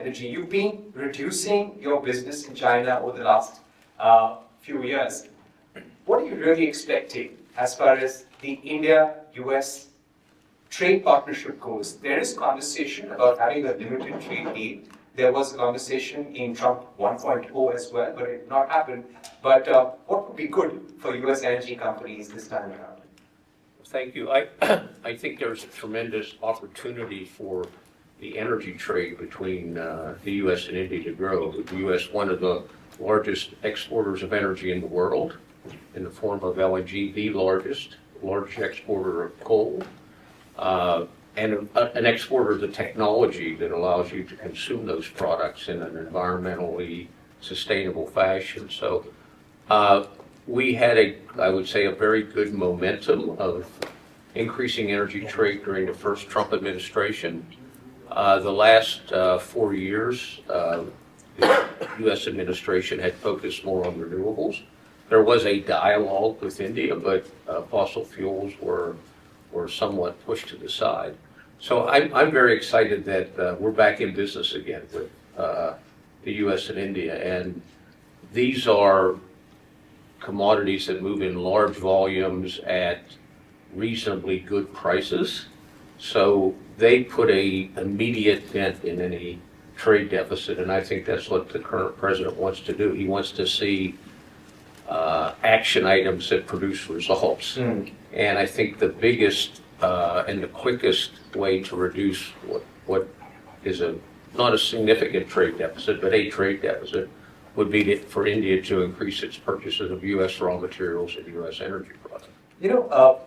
energy. You've been reducing your business in China over the last few years. What are you really expecting as far as the India-US trade partnership goes? There is conversation about having a limited trade deal. There was a conversation in Trump 1.0 as well, but it did not happen. But what would be good for US energy companies this time around? Thank you. I think there's a tremendous opportunity for the energy trade between the U.S. and India to grow. The U.S. one of the largest exporters of energy in the world in the form of LNG, the largest exporter of coal, and an exporter of the technology that allows you to consume those products in an environmentally sustainable fashion. So we had I would say, a very good momentum of increasing energy trade during the first Trump administration. The last 4 years, the U.S. administration had focused more on renewables. There was a dialogue with India, but fossil fuels were somewhat pushed to the side. So I'm very excited that we're back in business again with the U.S. and India. And these are commodities that move in large volumes at reasonably good prices. So they put an immediate dent in any trade deficit, and I think that's what the current president wants to do. He wants to see action items that produce results. And I think the biggest and the quickest way to reduce what is not a significant trade deficit, but a trade deficit, would be for India to increase its purchases of U.S. raw materials and U.S. energy products. You know,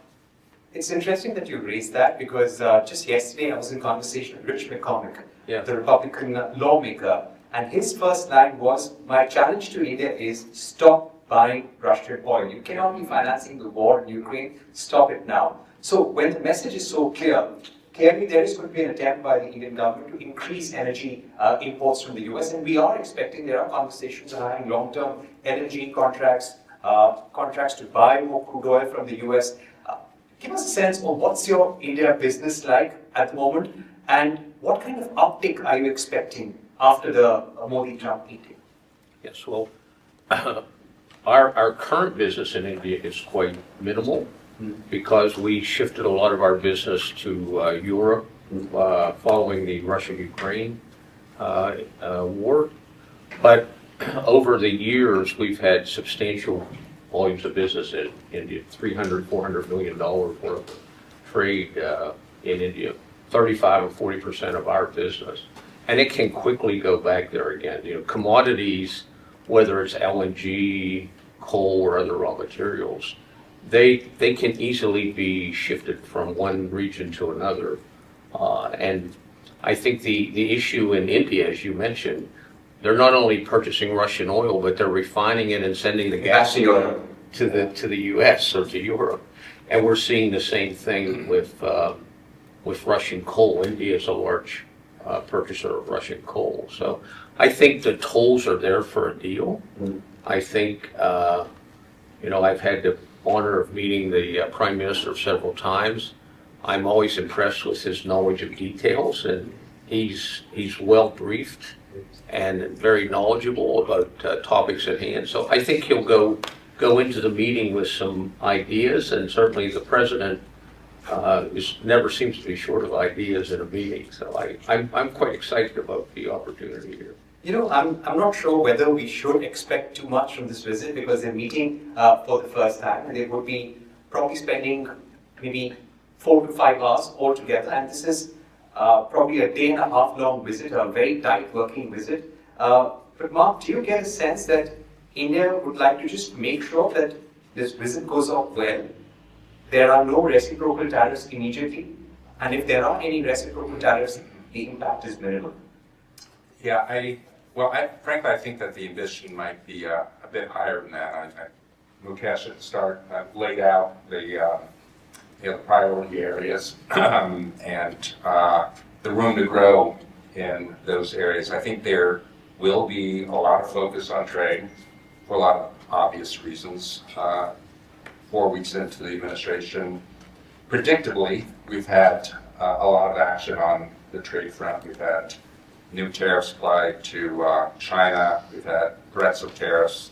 it's interesting that you raised that because just yesterday I was in conversation with Rich McCormick, the Republican lawmaker, and his first line was, my challenge to India is stop buying Russian oil. You cannot be financing the war in Ukraine, stop it now. So when the message is so clear, clearly there is going to be an attempt by the Indian government to increase energy imports from the US, and we are expecting, there are conversations on having long-term LNG contracts, contracts to buy more crude oil from the US. Give us a sense of what's your India business like at the moment, and what kind of uptick are you expecting after the Modi-Trump meeting? Yes, well, our current business in India is quite minimal because we shifted a lot of our business to Europe following the Russia-Ukraine war. But over the years, we've had substantial volumes of business in India, $300–400 million worth of trade in India, 35 or 40% of our business. And it can quickly go back there again. You know, commodities, whether it's LNG, coal, or other raw materials, they can easily be shifted from one region to another. And I think the issue in India, as you mentioned, they're not only purchasing Russian oil, but they're refining it and sending the gas to the U.S. or to Europe. And we're seeing the same thing with Russian coal. India is a large purchaser of Russian coal. So I think the tolls are there for a deal. I think, I've had the honor of meeting the Prime Minister several times. I'm always impressed with his knowledge of details, and he's well briefed and very knowledgeable about topics at hand. So I think he'll go into the meeting with some ideas, and certainly the president never seems to be short of ideas in a meeting. So I'm quite excited about the opportunity here. You know, I'm not sure whether we should expect too much from this visit because they're meeting for the first time, and they would be probably spending maybe 4 to 5 hours altogether, and this is probably a day and a half long visit, a very tight working visit. But Mark, do you get a sense that India would like to just make sure that this visit goes off well? There are no reciprocal tariffs immediately, and if there are any reciprocal tariffs, the impact is minimal. Yeah, frankly, I think that the ambition might be a bit higher than that. Mukesh at the start laid out the priority areas and the room to grow in those areas. I think there will be a lot of focus on trade for a lot of obvious reasons. 4 weeks into the administration, predictably, we've had a lot of action on the trade front. We've had new tariffs applied to China. We've had threats of tariffs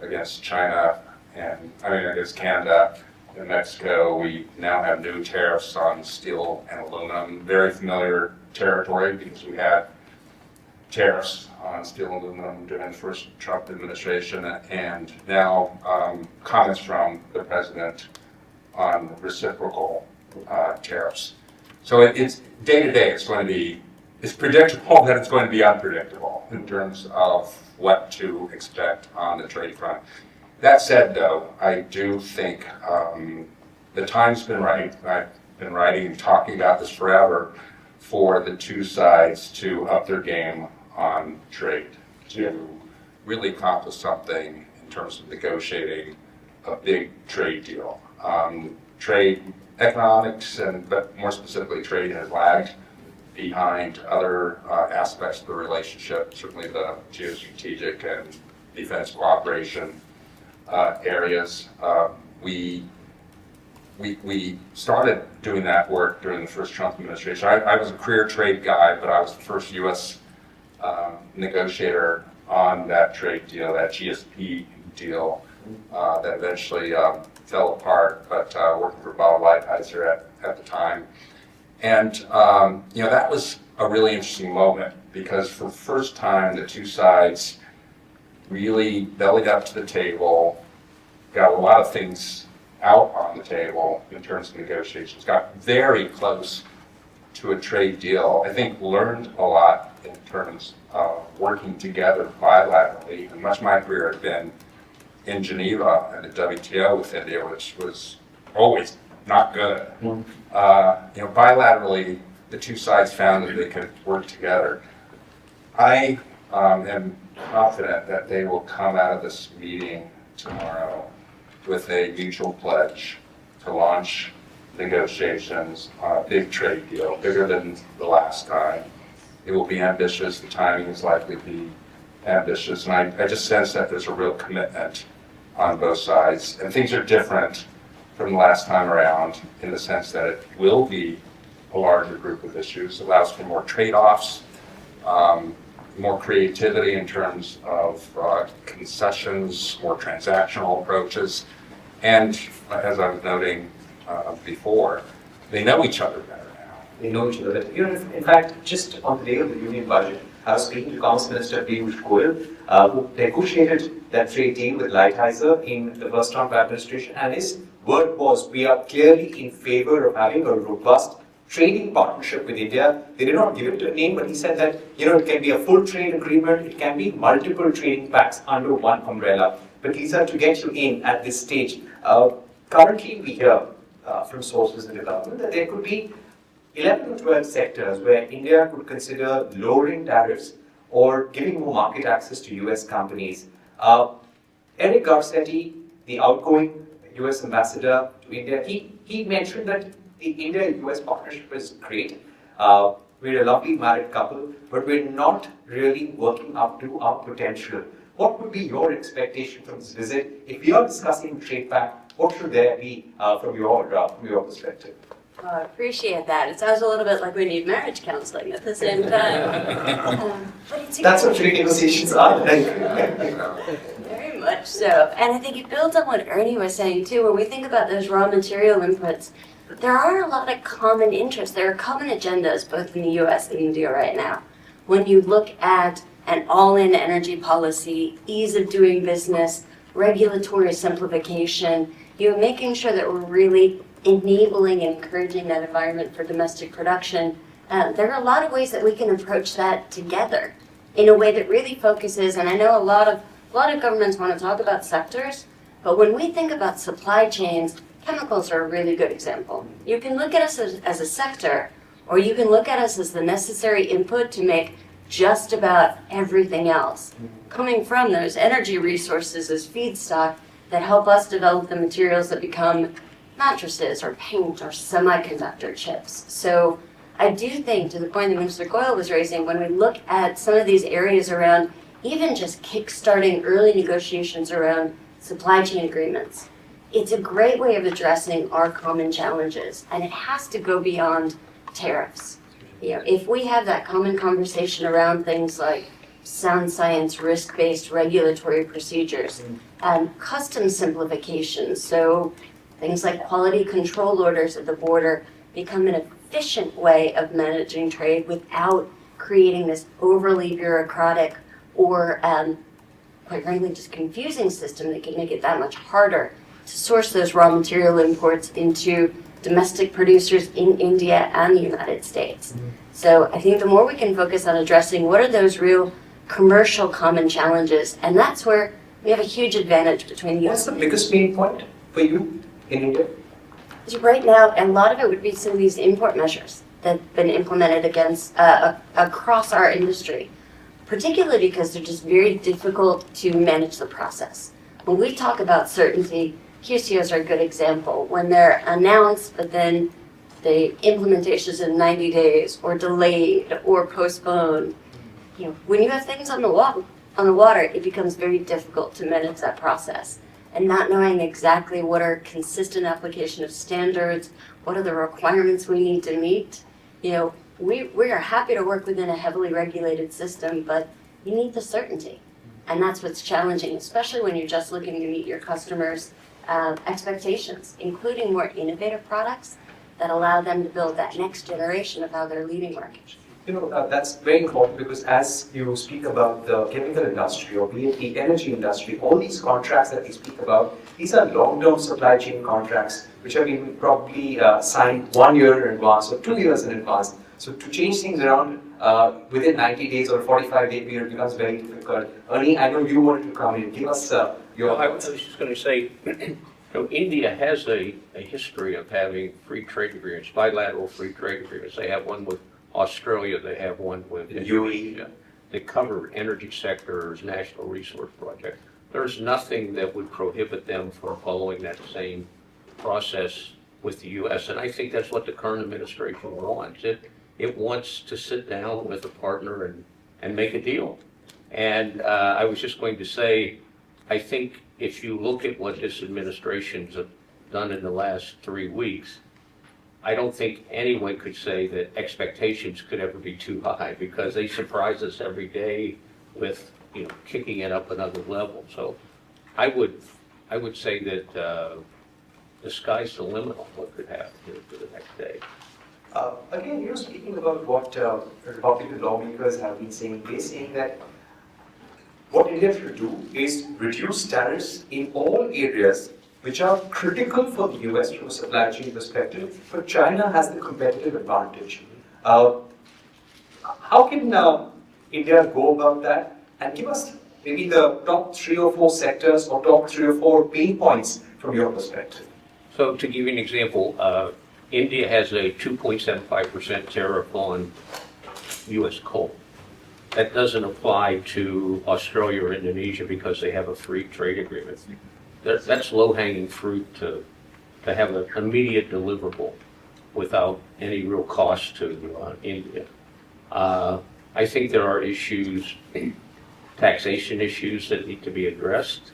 against China and, against Canada and Mexico. We now have new tariffs on steel and aluminum. Very familiar territory because we had tariffs on steel and aluminum during the first Trump administration, and now comments from the president on reciprocal tariffs. So it's day to day, it's predictable that it's going to be unpredictable in terms of what to expect on the trade front. That said, though, I do think the time's been right. I've been writing and talking about this forever for the two sides to up their game on trade, to really accomplish something in terms of negotiating a big trade deal. Trade economics, but more specifically trade, has lagged behind other aspects of the relationship, certainly the geostrategic and defense cooperation areas. We started doing that work during the first Trump administration. I was a career trade guy, but I was the first U.S. Negotiator on that trade deal, that GSP deal, that eventually fell apart, but working for Bob Lighthizer at the time. And that was a really interesting moment because for the first time, the two sides really bellied up to the table, got a lot of things out on the table in terms of negotiations, got very close to a trade deal. I think learned a lot in terms of working together bilaterally. And much of my career had been in Geneva and the WTO with India, which was always not good. Bilaterally, the two sides found that they could work together. I am confident that they will come out of this meeting tomorrow with a mutual pledge to launch negotiations on a big trade deal, bigger than the last time. It will be ambitious. The timing is likely to be ambitious. And I just sense that there's a real commitment on both sides. And things are different from the last time around in the sense that it will be a larger group of issues, allows for more trade-offs, more creativity in terms of concessions, more transactional approaches. And as I was noting before, they know each other better now. They know each other. In fact, just on the day of the union budget, I was speaking to Commerce Minister Schroeter, who negotiated that trade deal with Lighthizer in the first Trump administration, and his word was, we are clearly in favor of having a robust trading partnership with India. They did not give it a name, but he said that it can be a full trade agreement, it can be multiple trading pacts under one umbrella. But Lisa, to get you in at this stage, currently we hear from sources in the government that there could be 11 to 12 sectors where India could consider lowering tariffs or giving more market access to US companies. Eric Garcetti, the outgoing US ambassador to India, he mentioned that the India-US partnership is great. We're a lovely married couple, but we're not really working up to our potential. What would be your expectation from this visit? If we are discussing trade pact, what should there be from your perspective? I appreciate that. It sounds a little bit like we need marriage counseling at the same time. That's what trade negotiations are like. Very much so. And I think it builds on what Ernie was saying too. When we think about those raw material inputs, there are a lot of common interests. There are common agendas both in the US and India right now. When you look at an all-in energy policy, ease of doing business, regulatory simplification, you're making sure that we're really enabling and encouraging that environment for domestic production. There are a lot of ways that we can approach that together in a way that really focuses, and I know a lot of governments want to talk about sectors, but when we think about supply chains, chemicals are a really good example. You can look at us as a sector, or you can look at us as the necessary input to make just about everything else, coming from those energy resources as feedstock that help us develop the materials that become mattresses or paint or semiconductor chips. So I do think, to the point that Minister Goyal was raising, when we look at some of these areas around even just kickstarting early negotiations around supply chain agreements, it's a great way of addressing our common challenges, and it has to go beyond tariffs. if we have that common conversation around things like sound science, risk-based regulatory procedures, and custom simplifications, so things like quality control orders at the border become an efficient way of managing trade without creating this overly bureaucratic or, quite frankly, just confusing system that can make it that much harder to source those raw material imports into domestic producers in India and the United States. So I think the more we can focus on addressing what are those real commercial common challenges, and that's where we have a huge advantage between the What's the biggest pain point for you in India? So right now, and a lot of it would be some of these import measures that have been implemented against across our industry, particularly because they're just very difficult to manage the process. When we talk about certainty, QCOs are a good example. When they're announced, but then the implementation is in 90 days, or delayed, or postponed. When you have things on the water, it becomes very difficult to manage that process. And not knowing exactly what are consistent application of standards, what are the requirements we need to meet. We are happy to work within a heavily regulated system, but you need the certainty. And that's what's challenging, especially when you're just looking to meet your customers' expectations, including more innovative products that allow them to build that next generation of how they're leading markets. That's very important because as you speak about the chemical industry or be it the energy industry, all these contracts that we speak about, these are long-term supply chain contracts which have been probably signed 1 year in advance or 2 years in advance. So to change things around within 90 days or 45-day period becomes very difficult. Ernie, I know you wanted to come in. Give us your... I was just going to say, India has a history of having free trade agreements, bilateral free trade agreements. They have one with Australia, they have one with Indonesia. They cover energy sectors, national resource projects. There's nothing that would prohibit them from following that same process with the U.S. And I think that's what the current administration wants. It wants to sit down with a partner and make a deal. And I was just going to say, I think if you look at what this administration's done in the last 3 weeks, I don't think anyone could say that expectations could ever be too high because they surprise us every day with, kicking it up another level. So I would say that the sky's the limit on what could happen here for the next day. Again, you're speaking about what Republican lawmakers have been saying. They're saying that what India should do is reduce tariffs in all areas which are critical for the US from a supply chain perspective, but China has the competitive advantage. How can India go about that? And give us maybe the top 3 or 4 sectors or top 3 or 4 pain points from your perspective. So to give you an example, India has a 2.75% tariff on US coal. That doesn't apply to Australia or Indonesia because they have a free trade agreement. That's low-hanging fruit to have an immediate deliverable without any real cost to India. I think there are issues, taxation issues that need to be addressed.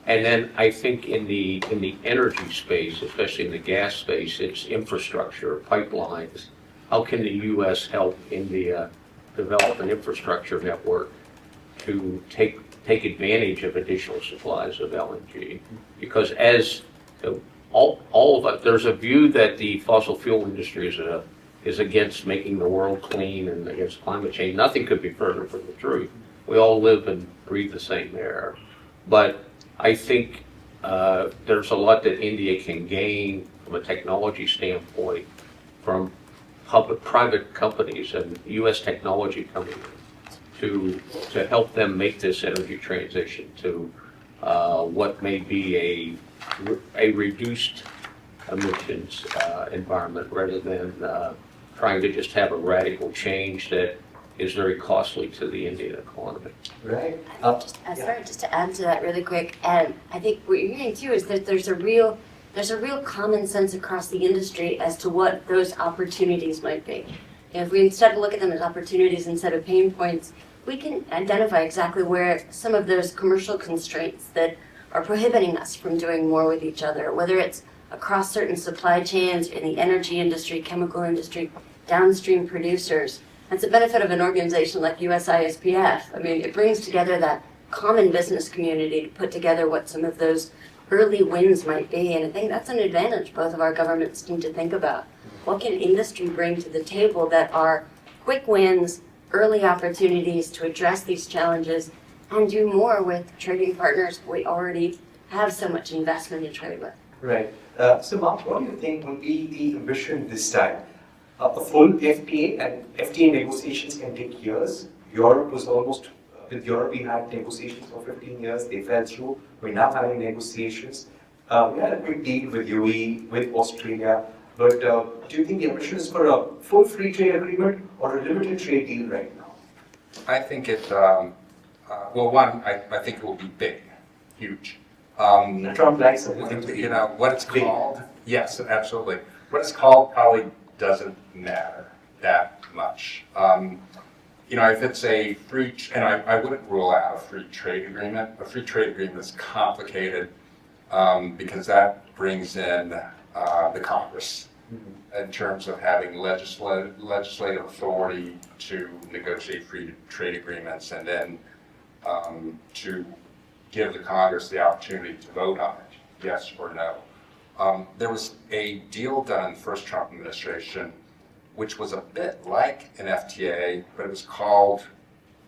And then I think in the energy space, especially in the gas space, it's infrastructure, pipelines. How can the U.S. help India develop an infrastructure network to take advantage of additional supplies of LNG? Because as all of us, there's a view that the fossil fuel industry is against making the world clean and against climate change. Nothing could be further from the truth. We all live and breathe the same air. But I think there's a lot that India can gain from a technology standpoint from private companies and U.S. technology companies to help them make this energy transition to what may be a reduced emissions environment rather than trying to just have a radical change that is very costly to the Indian economy. Right. Just to add to that really quick, and I think what you're hearing too is that there's a real common sense across the industry as to what those opportunities might be. If we instead look at them as opportunities instead of pain points, we can identify exactly where some of those commercial constraints that are prohibiting us from doing more with each other, whether it's across certain supply chains in the energy industry, chemical industry, downstream producers. That's the benefit of an organization like USISPF. I mean, it brings together that common business community to put together what some of those early wins might be, and I think that's an advantage both of our governments need to think about. What can industry bring to the table that are quick wins, early opportunities to address these challenges, and do more with trading partners we already have so much investment in trade with? Right. So Mark, what do you think will be the ambition this time? A full FTA, and FTA negotiations can take years. Europe was almost, with Europe we had negotiations for 15 years, they fell through. We're now having negotiations. We had a quick deal with UAE, with Australia, but do you think the ambition is for a full free trade agreement or a limited trade deal right now? I think it, well, one, I think it will be big, huge. Trump likes it. You know, what it's called, yes, absolutely. What it's called probably doesn't matter that much. You know, if it's a free, and I wouldn't rule out a free trade agreement. A free trade agreement is complicated because that brings in the Congress in terms of having legislative authority to negotiate free trade agreements and then to give the Congress the opportunity to vote on it, yes or no. There was a deal done in the first Trump administration which was a bit like an FTA, but it was called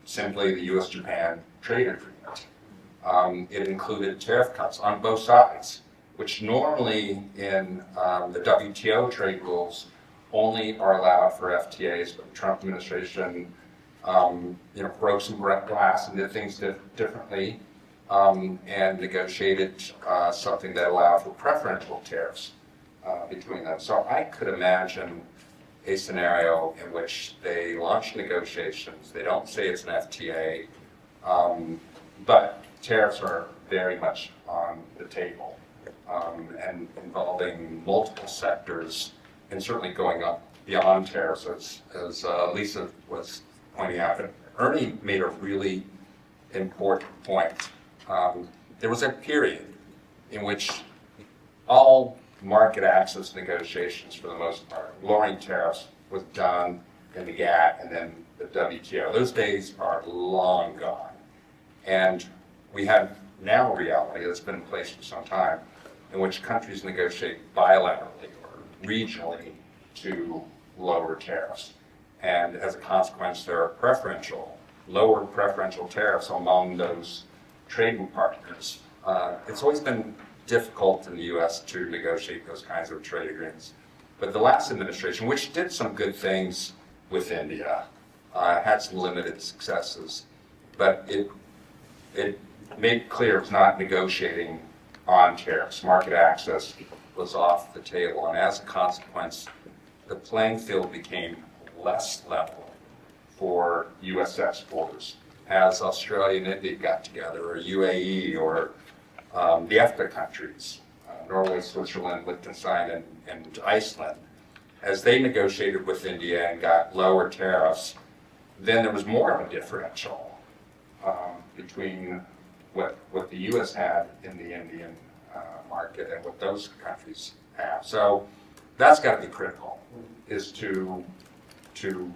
simply the U.S.-Japan Trade Agreement. It included tariff cuts on both sides, which normally in the WTO trade rules only are allowed for FTAs, but the Trump administration you know, broke some glass and did things differently and negotiated something that allowed for preferential tariffs between them. So I could imagine a scenario in which they launch negotiations, they don't say it's an FTA, but tariffs are very much on the table and involving multiple sectors and certainly going up beyond tariffs, as Lisa was pointing out. Ernie made a really important point. There was a period in which all market access negotiations, for the most part, lowering tariffs, was done in the GATT and then the WTO. Those days are long gone. And we have now a reality that's been in place for some time in which countries negotiate bilaterally or regionally to lower tariffs. And as a consequence, there are lower preferential tariffs among those trading partners. It's always been difficult in the U.S. to negotiate those kinds of trade agreements. But the last administration, which did some good things with India, had some limited successes, but it made clear it was not negotiating on tariffs. Market access was off the table, and as a consequence, the playing field became less level for U.S. exporters as Australia and India got together, or UAE, or the EFTA countries, Norway, Switzerland, Liechtenstein, and Iceland. As they negotiated with India and got lower tariffs, then there was more of a differential between what the U.S. had in the Indian market and what those countries have. So that's got to be critical, is to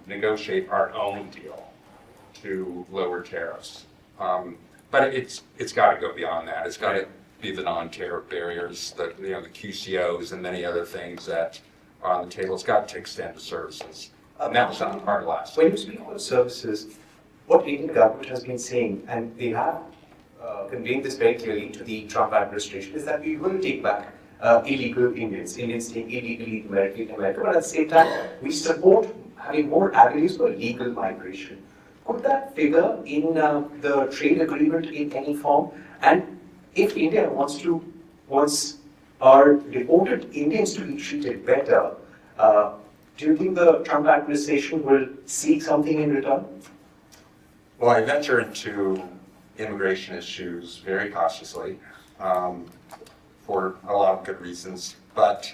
negotiate our own deal to lower tariffs. But it's got to go beyond that. It's got to be the non-tariff barriers, the QCOs and many other things that are on the table. It's got to extend to services. And that was not part of last. When you speak about services, what the Indian government has been saying, and they have conveyed this very clearly to the Trump administration, is that we will take back illegal Indians staying illegally in America, but at the same time, we support having more avenues for legal migration. Could that figure in the trade agreement in any form? And if India wants our deported Indians to be treated better, do you think the Trump administration will seek something in return? Well, I venture into immigration issues very cautiously for a lot of good reasons, but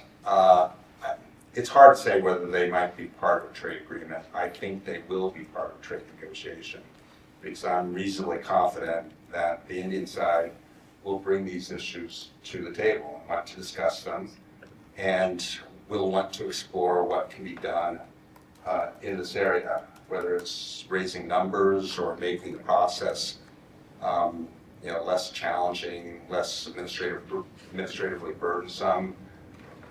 it's hard to say whether they might be part of a trade agreement. I think they will be part of a trade negotiation because I'm reasonably confident that the Indian side will bring these issues to the table and want to discuss them, and will want to explore what can be done in this area, whether it's raising numbers or making the process less challenging, less administratively burdensome.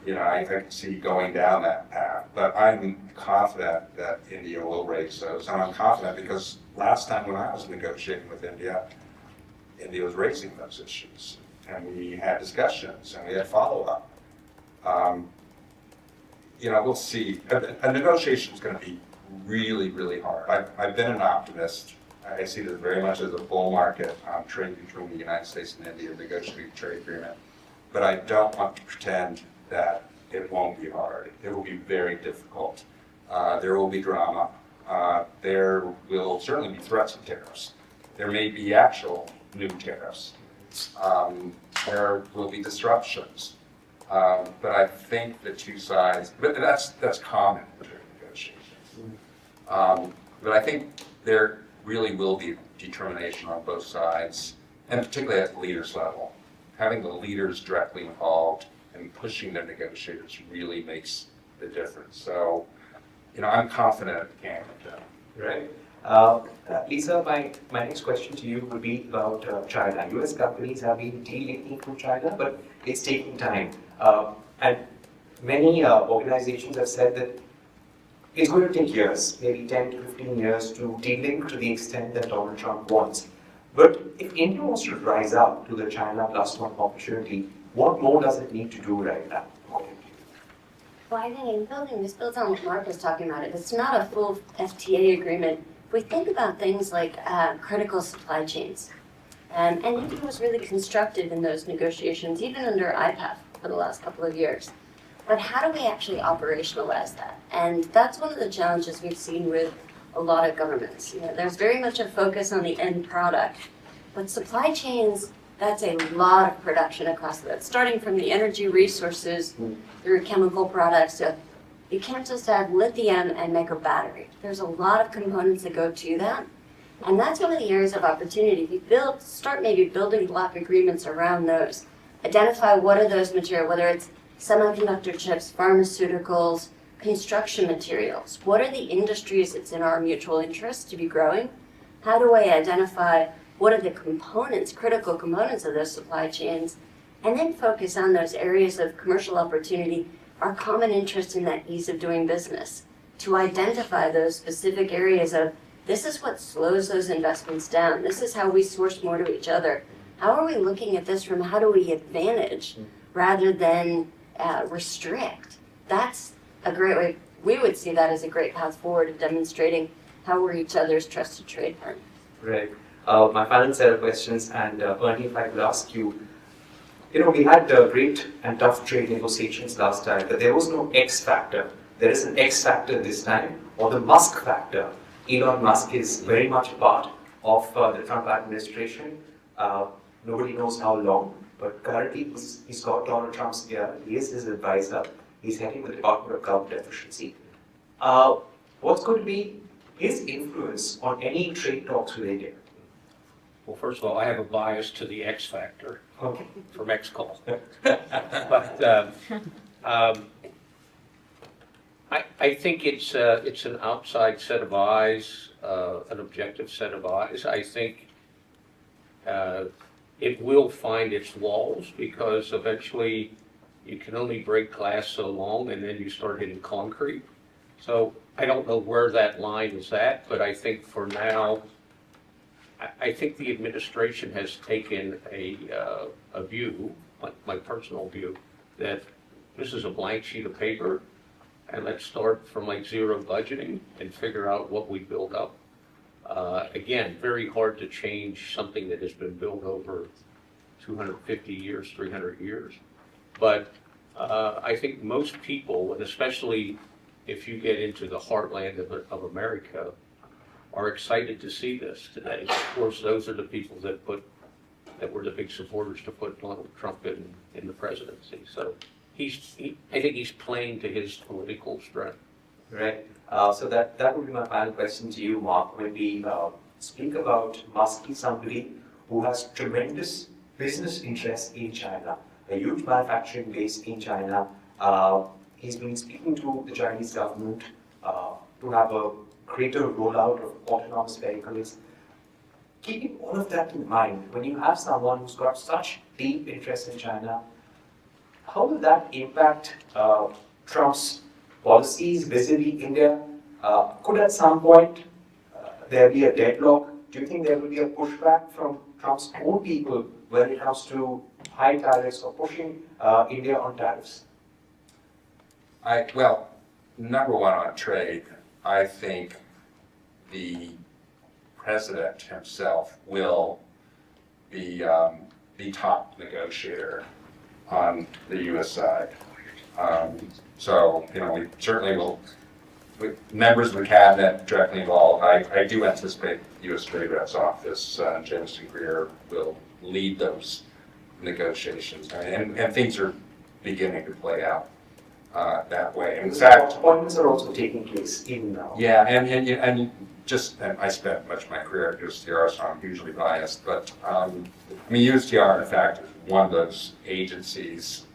I can see going down that path, but I'm confident that India will raise those, and I'm confident because last time when I was negotiating with India was raising those issues, and we had discussions and we had follow-up. We'll see. A negotiation is going to be really, really hard. I've been an optimist. I see this very much as a bull market on trade between the United States and India, negotiating a trade agreement. But I don't want to pretend that it won't be hard. It will be very difficult. There will be drama. There will certainly be threats of tariffs. There may be actual new tariffs. There will be disruptions. But I think the two sides, but that's common in trade negotiations. But I think there really will be determination on both sides, and particularly at the leaders level. Having the leaders directly involved and pushing the negotiators really makes the difference. So, I'm confident it can get done. Right. Lisa, my next question to you would be about China. US companies have been delinking from China, but it's taking time. And many organizations have said that it's going to take years, maybe 10 to 15 years to delink to the extent that Donald Trump wants. But if India wants to rise up to the China plus one opportunity, what more does it need to do right now? Well, I think in building, this builds on what Mark was talking about. If it's not a full FTA agreement, if we think about things like critical supply chains, and India was really constructive in those negotiations, even under IPAF for the last couple of years. But how do we actually operationalize that? And that's one of the challenges we've seen with a lot of governments. There's very much a focus on the end product, but supply chains, that's a lot of production across that, starting from the energy resources through chemical products. So you can't just have lithium and make a battery. There's a lot of components that go to that. And that's one of the areas of opportunity. If you start maybe building block agreements around those, identify what are those materials, whether it's semiconductor chips, pharmaceuticals, construction materials. What are the industries it's in our mutual interest to be growing? How do I identify what are the components, critical components of those supply chains, and then focus on those areas of commercial opportunity, our common interest in that ease of doing business, to identify those specific areas of this is what slows those investments down. This is how we source more to each other. How are we looking at this from how do we advantage rather than restrict? That's a great way. We would see that as a great path forward of demonstrating how we're each other's trusted trade partners. Right. My final set of questions, and Ernie, if I could ask you, we had great and tough trade negotiations last time, but there was no X factor. There is an X factor this time, or the Musk factor. Elon Musk is very much part of the Trump administration. Nobody knows how long, but currently he's got Donald Trump's ear. He is his advisor. He's heading the Department of Government Efficiency. What's going to be his influence on any trade talks with India? Well, first of all, I have a bias to the X factor from Xcoal. But I think it's an outside set of eyes, an objective set of eyes. I think it will find its walls because eventually you can only break glass so long and then you start hitting concrete. So I don't know where that line is at, but I think for now, I think the administration has taken a view, my personal view, that this is a blank sheet of paper, and let's start from like zero budgeting and figure out what we build up. Again, very hard to change something that has been built over 250 years, 300 years. But I think most people, and especially if you get into the heartland of America, are excited to see this today. Of course, those are the people that were the big supporters to put Donald Trump in the presidency. So I think he's playing to his political strength. Right. So that would be my final question to you, Mark. When we speak about Musk, he's somebody who has tremendous business interests in China, a huge manufacturing base in China. He's been speaking to the Chinese government to have a greater rollout of autonomous vehicles. Keeping all of that in mind, when you have someone who's got such deep interest in China, how will that impact Trump's policies vis-a-vis India? Could at some point there be a deadlock? Do you think there will be a pushback from Trump's own people when it comes to high tariffs or pushing India on tariffs? Well, number one on trade, I think the president himself will be the top negotiator on the U.S. side. So, we certainly will, with members of the cabinet directly involved, I do anticipate the U.S. Trade Rep's office, Jameson Greer, will lead those negotiations. And things are beginning to play out that way. In fact, appointments are also taking place even now. Yeah, and I spent much of my career at USTR, so I'm hugely biased, but USTR, in fact, is one of those agencies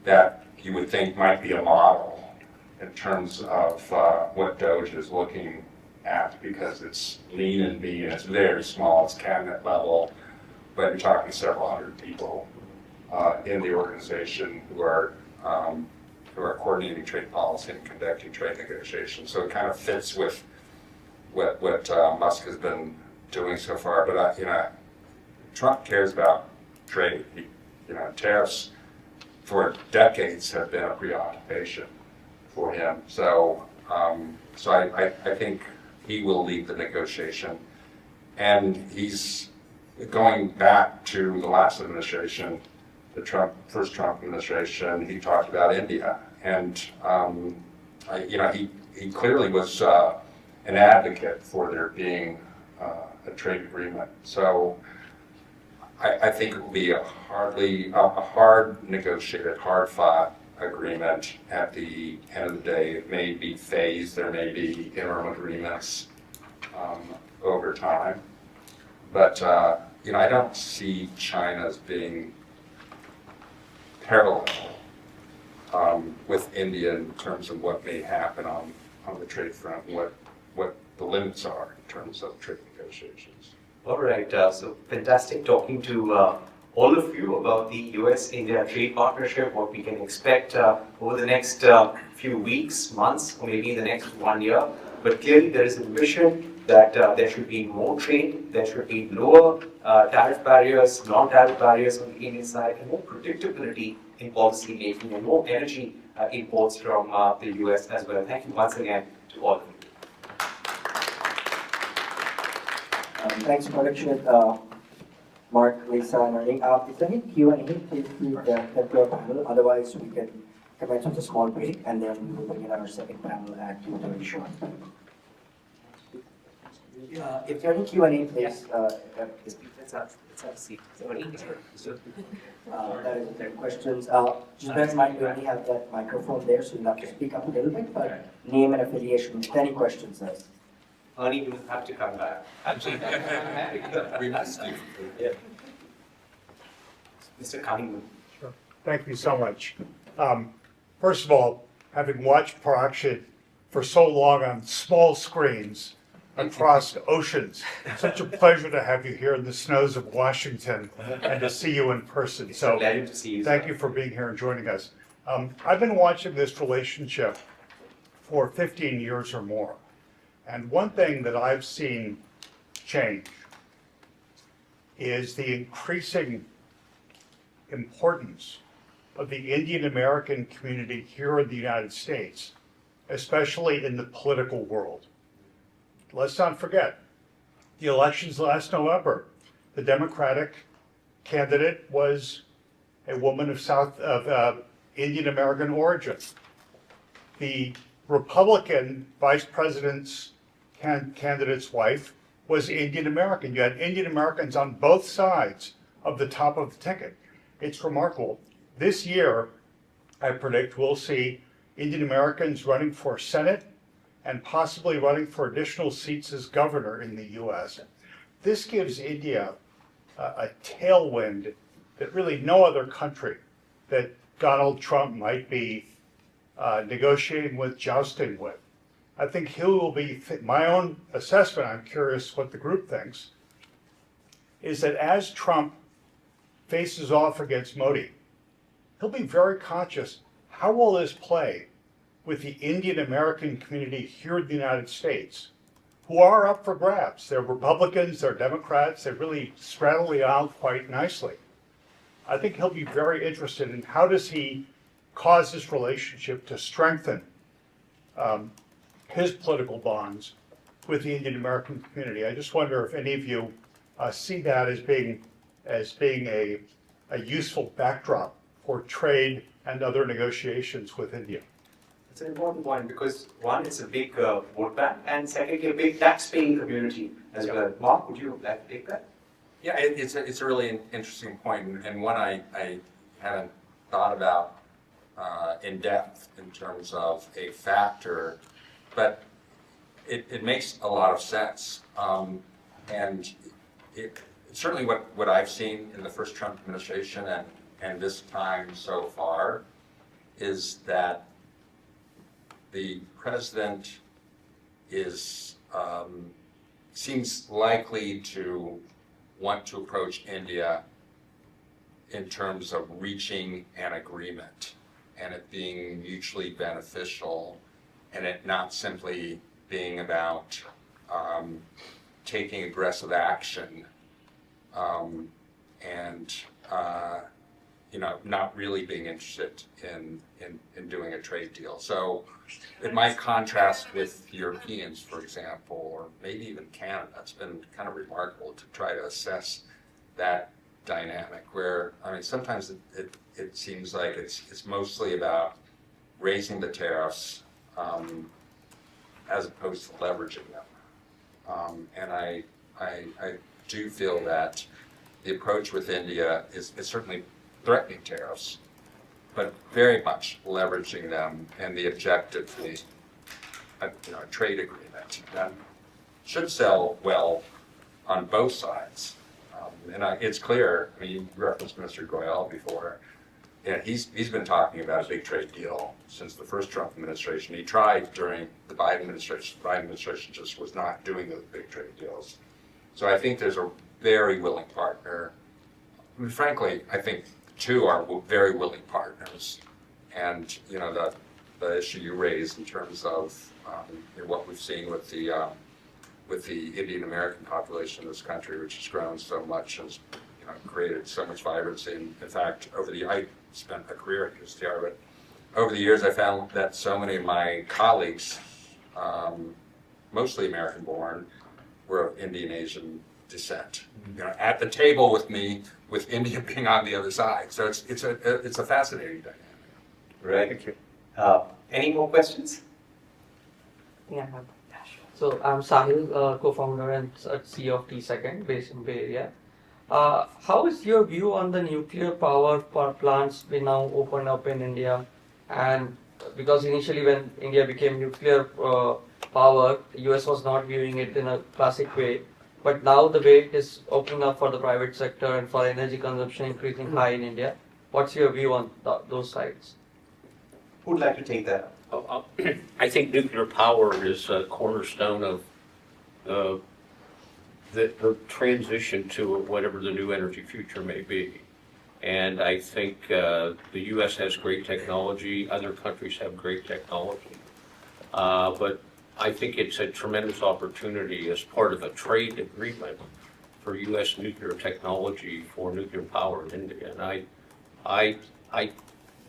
that you would think might be a model in terms of what DOGE is looking at, because it's lean and mean, it's very small, it's cabinet level, but you're talking several hundred people in the organization who are coordinating trade policy and conducting trade negotiations. So it kind of fits with what Musk has been doing so far. But Trump cares about trade. Tariffs for decades have been a preoccupation for him. So I think he will lead the negotiation, and he's going back to the last administration, the first Trump administration. He talked about India, and he clearly was an advocate for there being a trade agreement. So I think it will be a hard negotiated, hard fought agreement. At the end of the day, it may be phased. There may be interim agreements over time, but I don't see China as being parallel with India in terms of what may happen on the trade front, what the limits are in terms of trade negotiations. All right, so fantastic talking to all of you about the US-India trade partnership, what we can expect over the next few weeks, months, or maybe the next 1 year. But clearly there is a vision that there should be more trade, there should be lower tariff barriers, non-tariff barriers on the Indian side, and more predictability in policy making, and more energy imports from the US as well. Thank you once again to all of you. Thanks, Parikshit, Mark, Lisa, and Ernie. If there any Q&A, please head to our panel. Otherwise, we can commence with a small break, and then we will begin our second panel at 2:30 sharp. If there are any Q&A, please. Let's have a seat. That is, if there are questions. Just bear in mind, we only have that microphone there, so you'll have to speak up a little bit, but name and affiliation. If any questions, guys. Ernie, you have to come back. We must do. Yeah. Mr. Cunningham. Sure. Thank you so much. First of all, having watched Parikshit for so long on small screens across oceans, such a pleasure to have you here in the snows of Washington and to see you in person. It's a pleasure to see you. Thank you for being here and joining us. I've been watching this relationship for 15 years or more. And one thing that I've seen change is the increasing importance of the Indian American community here in the United States, especially in the political world. Let's not forget, the elections last November, the Democratic candidate was a woman of Indian American origin. The Republican vice president's candidate's wife was Indian American. You had Indian Americans on both sides of the top of the ticket. It's remarkable. This year, I predict we'll see Indian Americans running for Senate and possibly running for additional seats as governor in the US. This gives India a tailwind that really no other country that Donald Trump might be negotiating with, jousting with, I think he will be, my own assessment, I'm curious what the group thinks, is that as Trump faces off against Modi, he'll be very conscious, how will this play with the Indian American community here in the United States, who are up for grabs. They're Republicans, they're Democrats, they really straddle the aisle quite nicely. I think he'll be very interested in how does he cause this relationship to strengthen his political bonds with the Indian American community. I just wonder if any of you see that as being a useful backdrop for trade and other negotiations with India. It's an important point because one, it's a big vote bank, and secondly, a big tax-paying community as well. Mark, would you like to take that? Yeah, it's a really interesting point, and one I haven't thought about in depth in terms of a factor, but it makes a lot of sense. And certainly what I've seen in the first Trump administration and this time so far is that the president seems likely to want to approach India in terms of reaching an agreement and it being mutually beneficial and it not simply being about taking aggressive action and not really being interested in doing a trade deal. So it might contrast with Europeans, for example, or maybe even Canada. It's been kind of remarkable to try to assess that dynamic where, I mean, sometimes it seems like it's mostly about raising the tariffs as opposed to leveraging them. And I do feel that the approach with India is certainly threatening tariffs, but very much leveraging them and the objective being a trade agreement that should sell well on both sides. And it's clear, I mean, you referenced Mr. Goyal before, and he's been talking about a big trade deal since the first Trump administration. He tried during the Biden administration. The Biden administration just was not doing those big trade deals. So I think there's a very willing partner. I mean, frankly, I think the two are very willing partners. And, the issue you raised in terms of what we've seen with the Indian American population in this country, which has grown so much, has created so much vibrancy. And in fact, I spent a career at USTR, but over the years I found that so many of my colleagues, mostly American-born, were of Indian Asian descent. At the table with me, with India being on the other side. So it's a fascinating dynamic. Right. Thank you. Any more questions? Yeah. So I'm Sahil, co-founder and CEO of T2, based in Bay Area. How is your view on the nuclear power plants being now opened up in India? And because initially when India became nuclear power, the US was not viewing it in a classic way. But now the way it is opening up for the private sector and for energy consumption increasing high in India. What's your view on those sides? Who would like to take that? I think nuclear power is a cornerstone of the transition to whatever the new energy future may be. And I think the U.S. has great technology, other countries have great technology. But I think it's a tremendous opportunity as part of a trade agreement for U.S. nuclear technology for nuclear power in India.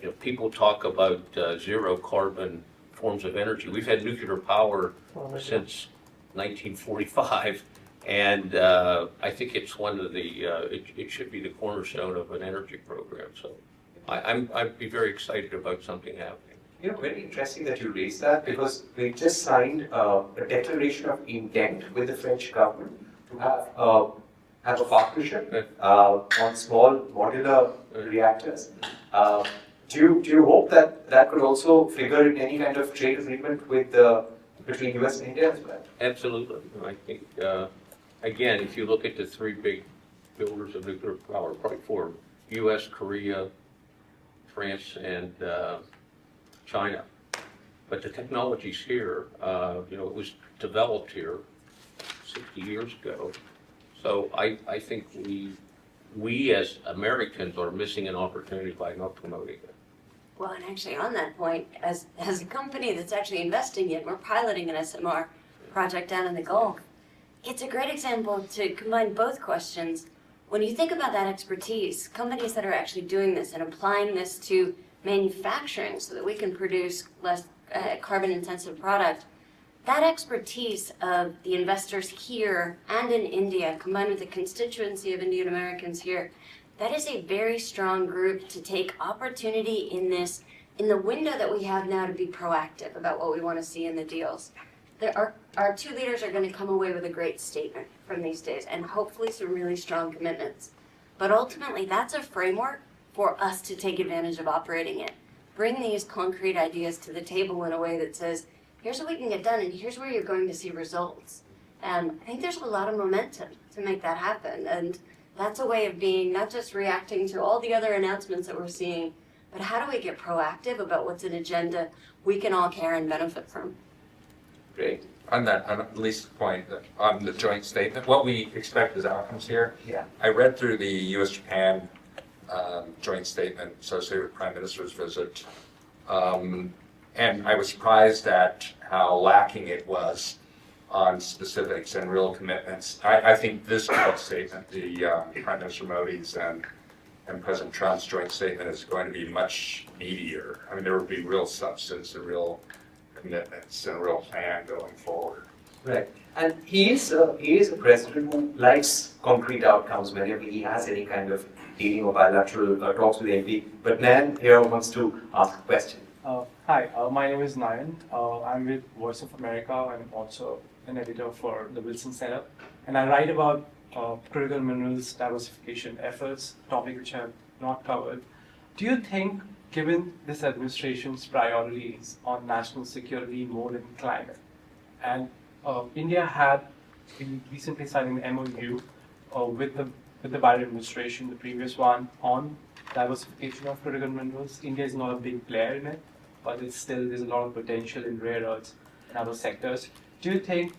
And people talk about zero carbon forms of energy. We've had nuclear power since 1945, and I think it's one of the, it should be the cornerstone of an energy program. So I'd be very excited about something happening. Very interesting that you raised that because we just signed a declaration of intent with the French government to have a partnership on small modular reactors. Do you hope that could also figure in any kind of trade agreement between US and India as well? Absolutely. I think, again, if you look at the three big builders of nuclear power, probably four, US, Korea, France, and China. but the technology's here. It was developed here 60 years ago. So I think we as Americans are missing an opportunity by not promoting it. Well, and actually on that point, as a company that's actually investing in, we're piloting an SMR project down in the Gulf. It's a great example to combine both questions. When you think about that expertise, companies that are actually doing this and applying this to manufacturing so that we can produce less carbon intensive product, that expertise of the investors here and in India, combined with the constituency of Indian Americans here, that is a very strong group to take opportunity in the window that we have now to be proactive about what we want to see in the deals. Our two leaders are going to come away with a great statement from these days and hopefully some really strong commitments. But ultimately, that's a framework for us to take advantage of operating in. Bring these concrete ideas to the table in a way that says, here's what we can get done and here's where you're going to see results. I think there's a lot of momentum to make that happen. And that's a way of being not just reacting to all the other announcements that we're seeing, but how do we get proactive about what's an agenda we can all care and benefit from? Great. On Lisa's point, on the joint statement, what we expect as outcomes here. Yeah. I read through the U.S.-Japan joint statement associated with Prime Minister's visit, and I was surprised at how lacking it was on specifics and real commitments. I think this joint statement, the Prime Minister Modi's and President Trump's joint statement, is going to be much meatier. I mean, there will be real substance and real commitments and a real plan going forward. Right. And he is a president who likes concrete outcomes whenever he has any kind of dealing or bilateral talks with the MP. But Nan here wants to ask a question. Hi, my name is Nayan. I'm with Voice of America. I'm also an editor for the Wilson Center. And I write about critical minerals diversification efforts, a topic which I have not covered. Do you think, given this administration's priorities on national security more than climate, and India had been recently signing an MOU with the Biden administration, the previous one, on diversification of critical minerals. India is not a big player in it, but there's a lot of potential in rare earths and other sectors. Do you think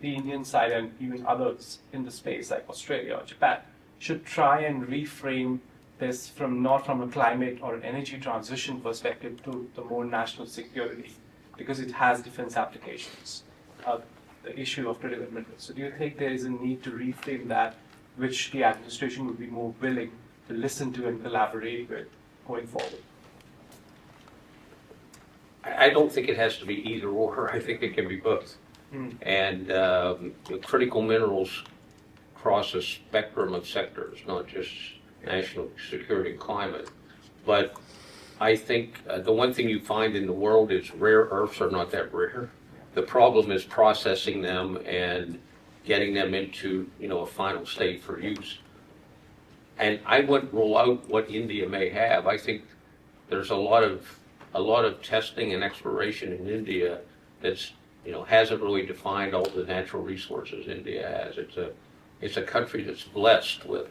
the Indian side and even others in the space like Australia or Japan should try and reframe this not from a climate or an energy transition perspective to the more national security, because it has defense applications, the issue of critical minerals. So do you think there is a need to reframe that, which the administration would be more willing to listen to and collaborate with going forward? I don't think it has to be either or. I think it can be both. And critical minerals cross a spectrum of sectors, not just national security and climate. But I think the one thing you find in the world is rare earths are not that rare. The problem is processing them and getting them into a final state for use. And I wouldn't rule out what India may have. I think there's a lot of testing and exploration in India that's hasn't really defined all the natural resources India has. It's a country that's blessed with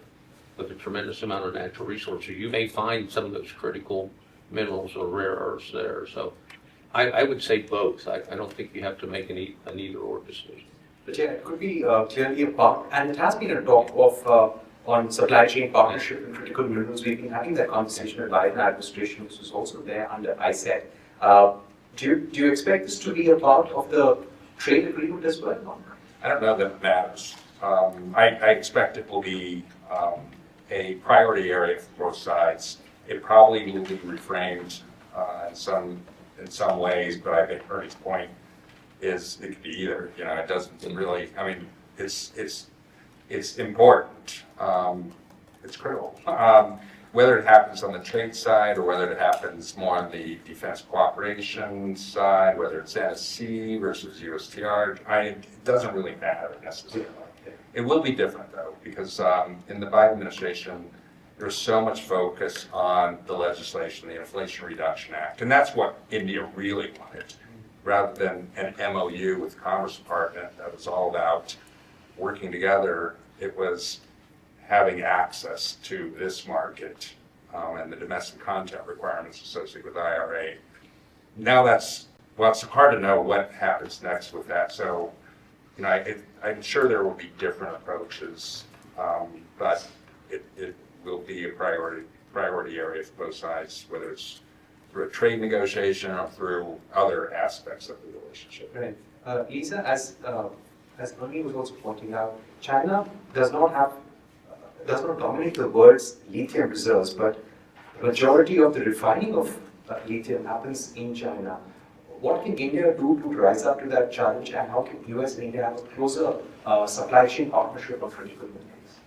a tremendous amount of natural resources. You may find some of those critical minerals or rare earths there. So I would say both. I don't think you have to make an either or decision. But yeah, it could be clearly a part, and it has been a talk of on supply chain partnership and critical minerals. We've been having that conversation with the Biden administration, which was also there under ISET. Do you expect this to be a part of the trade agreement as well? I don't know that it matters. I expect it will be a priority area for both sides. It probably will be reframed in some ways, but I think Ernie's point is it could be either. It doesn't really. I mean, it's important. It's critical. Whether it happens on the trade side or whether it happens more on the defense cooperation side, whether it's NSC versus USTR, it doesn't really matter necessarily. It will be different though, because in the Biden administration, there's so much focus on the legislation, the Inflation Reduction Act, and that's what India really wanted, rather than an MOU with the Commerce Department that was all about working together. It was having access to this market and the domestic content requirements associated with IRA. Now that's well, it's hard to know what happens next with that. So, you know, I'm sure there will be different approaches, but it will be a priority area for both sides, whether it's through a trade negotiation or through other aspects of the relationship. Right. Lisa, as Ernie was also pointing out, China does not dominate the world's lithium reserves, but the majority of the refining of lithium happens in China. What can India do to rise up to that challenge, and how can US and India have a closer supply chain partnership of critical minerals?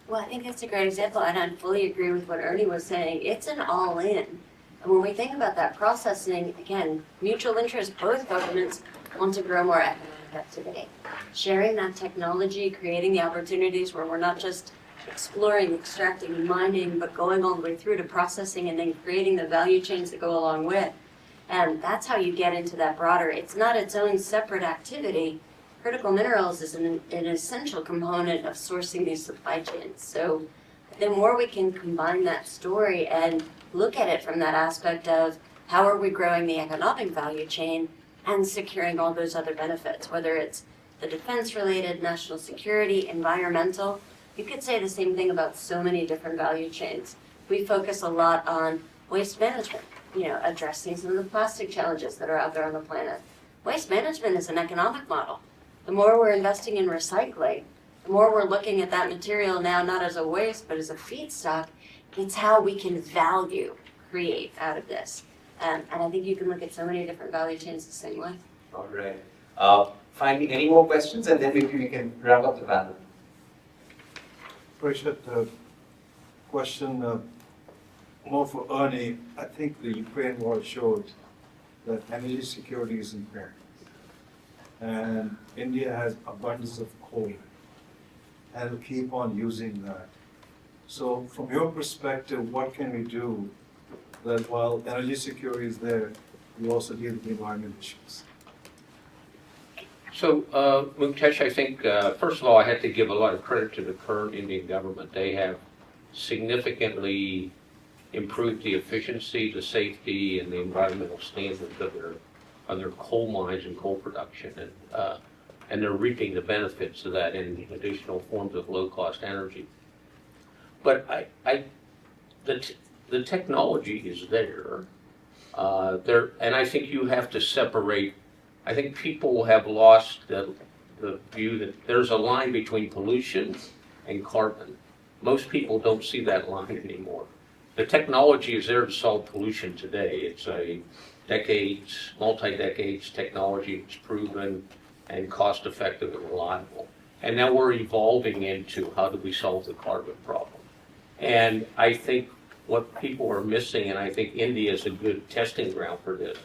Well, I think that's a great example, and I fully agree with what Ernie was saying. It's an all-in. And when we think about that processing, again, mutual interest, both governments want to grow more economic activity. Sharing that technology, creating the opportunities where we're not just exploring, extracting, and mining, but going all the way through to processing and then creating the value chains that go along with. And that's how you get into that broader, it's not its own separate activity. Critical minerals is an essential component of sourcing these supply chains. So the more we can combine that story and look at it from that aspect of how are we growing the economic value chain and securing all those other benefits, whether it's the defense-related, national security, environmental. You could say the same thing about so many different value chains. We focus a lot on waste management, addressing some of the plastic challenges that are out there on the planet. Waste management is an economic model. The more we're investing in recycling, the more we're looking at that material now not as a waste, but as a feedstock. It's how we can value create out of this. And I think you can look at so many different value chains the same way. All right. Finally, any more questions, and then maybe we can wrap up the panel. Parikshit, question more for Ernie. I think the Ukraine war showed that energy security is impaired. And India has abundance of coal and will keep on using that. So from your perspective, what can we do that while energy security is there, we also deal with the environment issues? So, Mukesh, I think, first of all, I have to give a lot of credit to the current Indian government. They have significantly improved the efficiency, the safety, and the environmental standards of their coal mines and coal production. And they're reaping the benefits of that in additional forms of low-cost energy. But the technology is there. And I think you have to separate. I think people have lost the view that there's a line between pollution and carbon. Most people don't see that line anymore. The technology is there to solve pollution today. It's a multi-decades technology. It's proven and cost-effective and reliable. And now we're evolving into how do we solve the carbon problem. And I think what people are missing, and I think India is a good testing ground for this,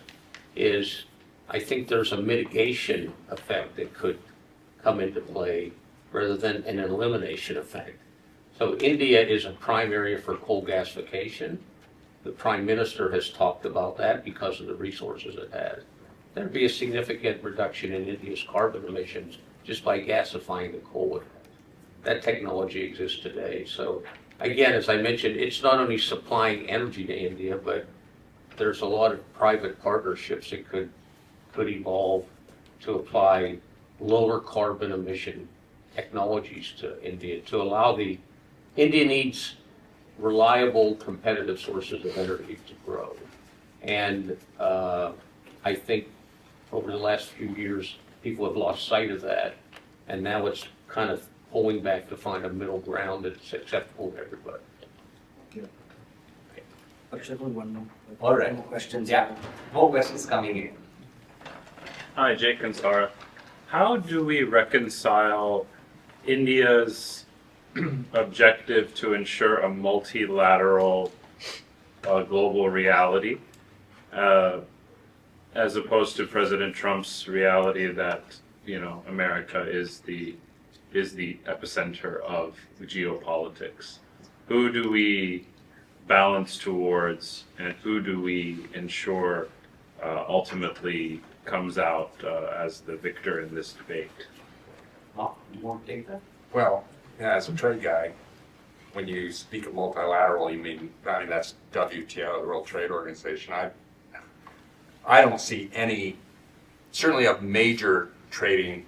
is I think there's a mitigation effect that could come into play rather than an elimination effect. So India is a prime area for coal gasification. The Prime Minister has talked about that because of the resources it has. There'd be a significant reduction in India's carbon emissions just by gasifying the coal. That technology exists today. So again, as I mentioned, it's not only supplying energy to India, but there's a lot of private partnerships that could evolve to apply lower carbon emission technologies to India to allow India needs reliable, competitive sources of energy to grow. And I think over the last few years, people have lost sight of that, and now it's kind of pulling back to find a middle ground that's acceptable to everybody. All right. More questions. Yeah, more questions coming in. Hi, Jake Kansara. How do we reconcile India's objective to ensure a multilateral global reality as opposed to President Trump's reality that, America is the epicenter of geopolitics? Who do we balance towards, and who do we ensure ultimately comes out as the victor in this debate? You want to take that? Well, as a trade guy, when you speak of multilateral, that's WTO, the World Trade Organization. I don't see any, certainly of major trading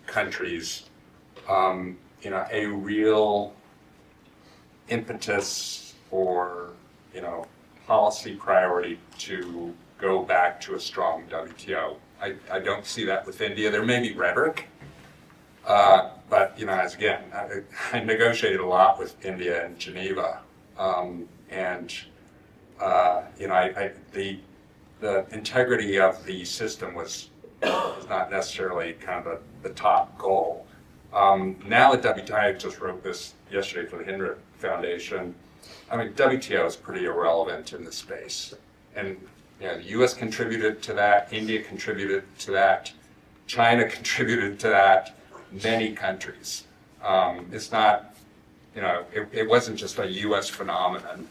countries, a real impetus or, policy priority to go back to a strong WTO. I don't see that with India. There may be rhetoric, but, again, I negotiated a lot with India in Geneva, the integrity of the system was not necessarily kind of the top goal. Now that WTO, I just wrote this yesterday for the Hindra Foundation. WTO is pretty irrelevant in this space. And the US contributed to that, India contributed to that, China contributed to that, many countries. It's not, it wasn't just a US phenomenon.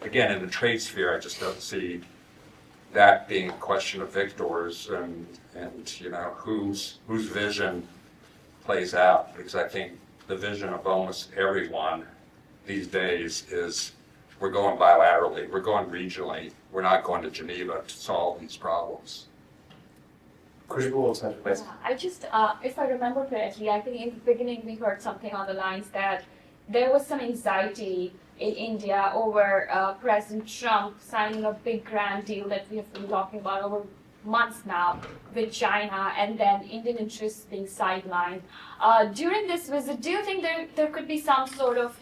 Again, in the trade sphere, I just don't see that being a question of victors and whose vision plays out, because I think the vision of almost everyone these days is we're going bilaterally, we're going regionally, we're not going to Geneva to solve these problems. Khushbu also had a question. I just, if I remember correctly, I think in the beginning we heard something on the lines that there was some anxiety in India over President Trump signing a big grand deal that we have been talking about over months now with China, and then Indian interests being sidelined. During this visit, do you think there could be some sort of,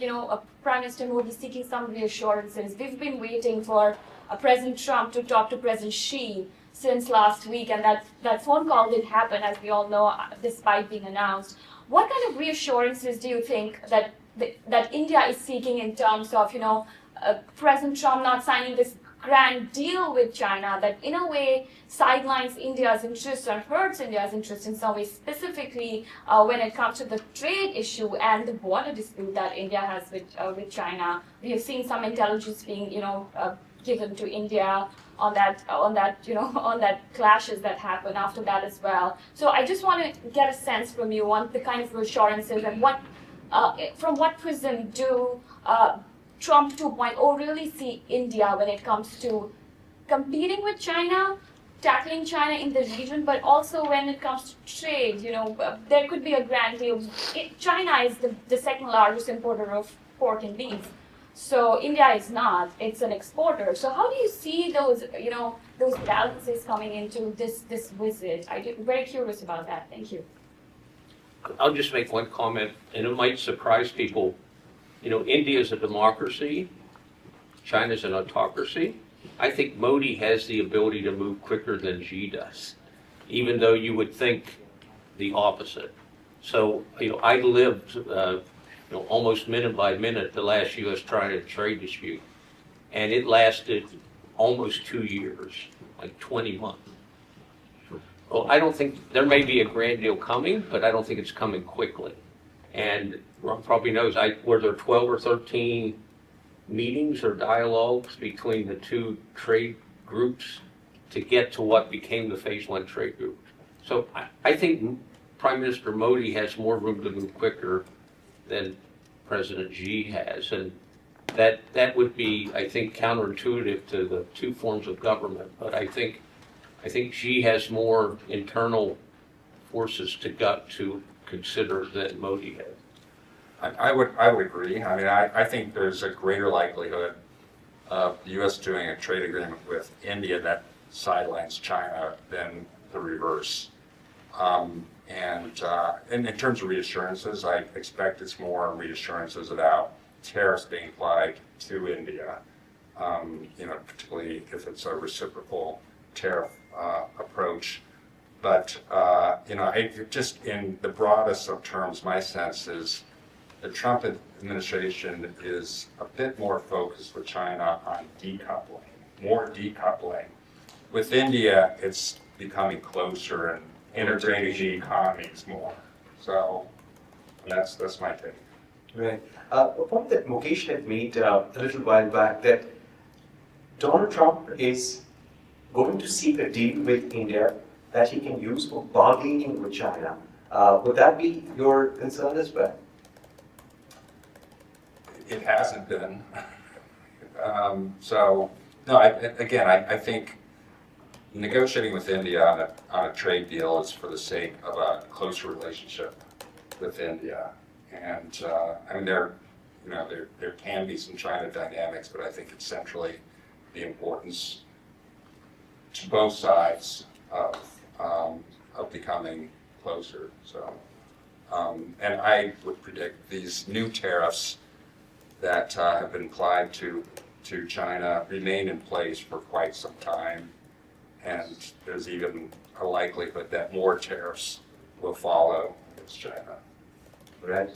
Prime Minister Modi seeking some reassurances? We've been waiting for President Trump to talk to President Xi since last week, and that phone call didn't happen, as we all know, despite being announced. What kind of reassurances do you think that India is seeking in terms of, President Trump not signing this grand deal with China that in a way sidelines India's interests or hurts India's interests in some way, specifically when it comes to the trade issue and the border dispute that India has with China? We have seen some intelligence being, given to India on that clashes that happen after that as well. So I just want to get a sense from you on the kind of reassurances and what, from what prism do Trump 2.0 really see India when it comes to competing with China, tackling China in the region, but also when it comes to trade, there could be a grand deal. China is the second largest importer of pork and beef. So India is not, it's an exporter. So how do you see those, those balances coming into this visit? I'm very curious about that. Thank you. I'll just make one comment, and it might surprise people. India is a democracy, China's an autocracy. I think Modi has the ability to move quicker than Xi does, even though you would think the opposite. So, I lived, almost minute by minute the last U.S.-China trade dispute, and it lasted almost 2 years, like 20 months. Well, I don't think, there may be a grand deal coming, but I don't think it's coming quickly. And Ron probably knows, were there 12 or 13 meetings or dialogues between the two trade groups to get to what became the Phase 1 trade group? So I think Prime Minister Modi has more room to move quicker than President Xi has. And that would be, I think, counterintuitive to the two forms of government. But I think Xi has more internal forces to consider than Modi has. I would agree. I think there's a greater likelihood of the U.S. doing a trade agreement with India that sidelines China than the reverse. And in terms of reassurances, I expect it's more reassurances about tariffs being applied to India, particularly if it's a reciprocal tariff approach. But, just in the broadest of terms, my sense is the Trump administration is a bit more focused with China on decoupling, more decoupling. With India, it's becoming closer and integrating the economies more. So that's my take. Right. A point that Mukesh had made a little while back, that Donald Trump is going to seek a deal with India that he can use for bargaining with China. Would that be your concern as well? It hasn't been. So No, I think negotiating with India on a trade deal is for the sake of a closer relationship with India. And, I mean, there can be some China dynamics, but I think it's centrally the importance to both sides of becoming closer. So, and I would predict these new tariffs that have been applied to China remain in place for quite some time. And there's even a likelihood that more tariffs will follow against China. Right.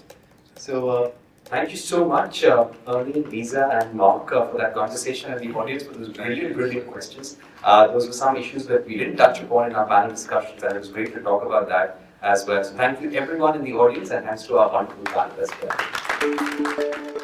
So, thank you so much, Ernie, Lisa, and Mark for that conversation, and the audience for those brilliant, brilliant questions. Those were some issues that we didn't touch upon in our panel discussions, and it was great to talk about that as well. So, thank you everyone in the audience, and thanks to our wonderful panel as well.